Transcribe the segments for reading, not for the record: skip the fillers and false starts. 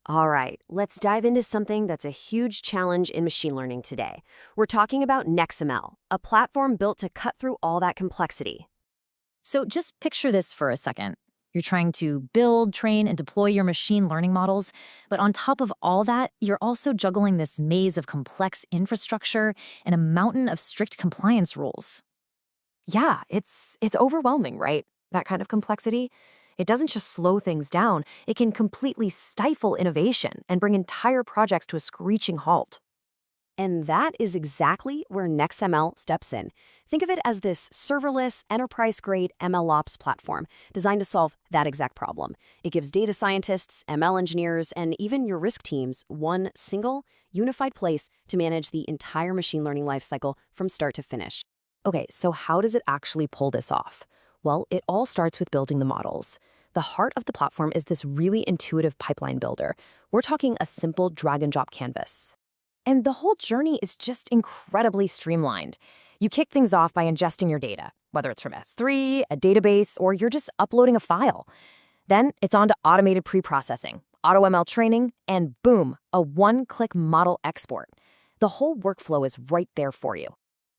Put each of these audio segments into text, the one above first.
All right, let's dive into something that's a huge challenge in machine learning today. We're talking about NexML, a platform built to cut through all that complexity. So just picture this for a second. You're trying to build, train, and deploy your machine learning models, but on top of all that, you're also juggling this maze of complex infrastructure and a mountain of strict compliance rules. Yeah, it's overwhelming, right? That kind of complexity. It doesn't just slow things down, it can completely stifle innovation and bring entire projects to a screeching halt. And that is exactly where NexML steps in. Think of it as this serverless, enterprise-grade MLOps platform designed to solve that exact problem. It gives data scientists, ML engineers, and even your risk teams one single, unified place to manage the entire machine learning lifecycle from start to finish. Okay, so how does it actually pull this off? Well, it all starts with building the models. The heart of the platform is this really intuitive pipeline builder. We're talking a simple drag-and-drop canvas. And the whole journey is just incredibly streamlined. You kick things off by ingesting your data, whether it's from S3, a database, or you're just uploading a file. Then it's on to automated pre-processing, AutoML training, and boom, a one-click model export. The whole workflow is right there for you.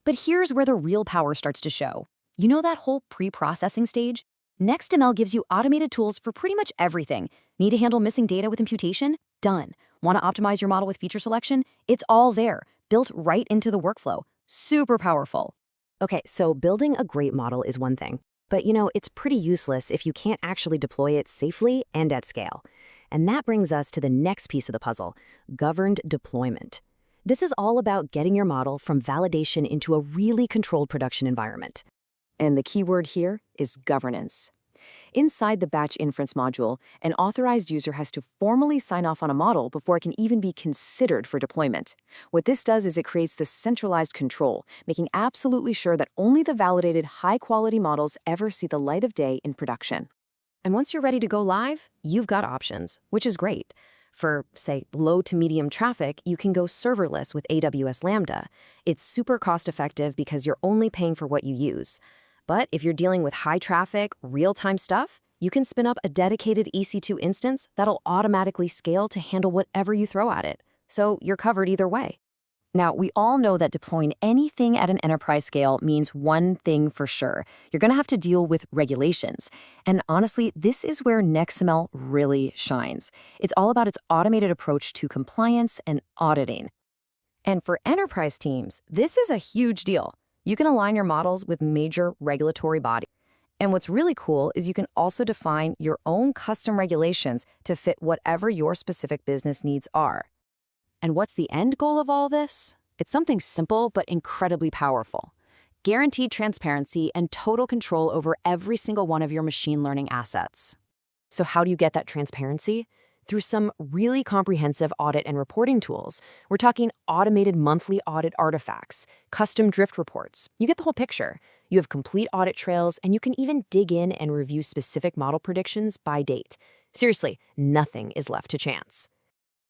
But here's where the real power starts to show. You know that whole pre-processing stage? NextML gives you automated tools for pretty much everything. Need to handle missing data with imputation? Done. Want to optimize your model with feature selection? It's all there, built right into the workflow. Super powerful. Okay, so building a great model is one thing, but it's pretty useless if you can't actually deploy it safely and at scale. And that brings us to the next piece of the puzzle, governed deployment. This is all about getting your model from validation into a really controlled production environment. And the key word here is governance. Inside the batch inference module, an authorized user has to formally sign off on a model before it can even be considered for deployment. What this does is it creates this centralized control, making absolutely sure that only the validated high-quality models ever see the light of day in production. And once you're ready to go live, you've got options, which is great. For, say, low to medium traffic, you can go serverless with AWS Lambda. It's super cost-effective because you're only paying for what you use. But if you're dealing with high traffic, real-time stuff, you can spin up a dedicated EC2 instance that'll automatically scale to handle whatever you throw at it. So you're covered either way. Now, we all know that deploying anything at an enterprise scale means one thing for sure. You're going to have to deal with regulations. And honestly, this is where NexML really shines. It's all about its automated approach to compliance and auditing. And for enterprise teams, this is a huge deal. You can align your models with major regulatory bodies. And what's really cool is you can also define your own custom regulations to fit whatever your specific business needs are. And what's the end goal of all this? It's something simple but incredibly powerful. Guaranteed transparency and total control over every single one of your machine learning assets. So how do you get that transparency? Through some really comprehensive audit and reporting tools. We're talking automated monthly audit artifacts, custom drift reports. You get the whole picture. You have complete audit trails, and you can even dig in and review specific model predictions by date. Seriously, nothing is left to chance.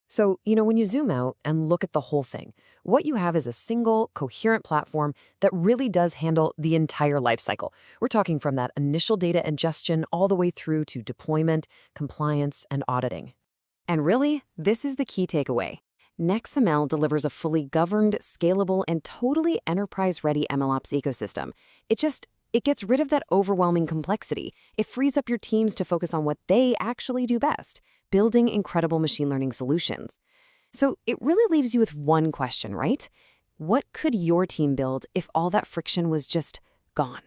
So, when you zoom out and look at the whole thing, what you have is a single, coherent platform that really does handle the entire lifecycle. We're talking from that initial data ingestion all the way through to deployment, compliance, and auditing. And really, this is the key takeaway. NexML delivers a fully governed, scalable, and totally enterprise-ready MLOps ecosystem. It gets rid of that overwhelming complexity. It frees up your teams to focus on what they actually do best, building incredible machine learning solutions. So it really leaves you with one question, right? What could your team build if all that friction was just gone?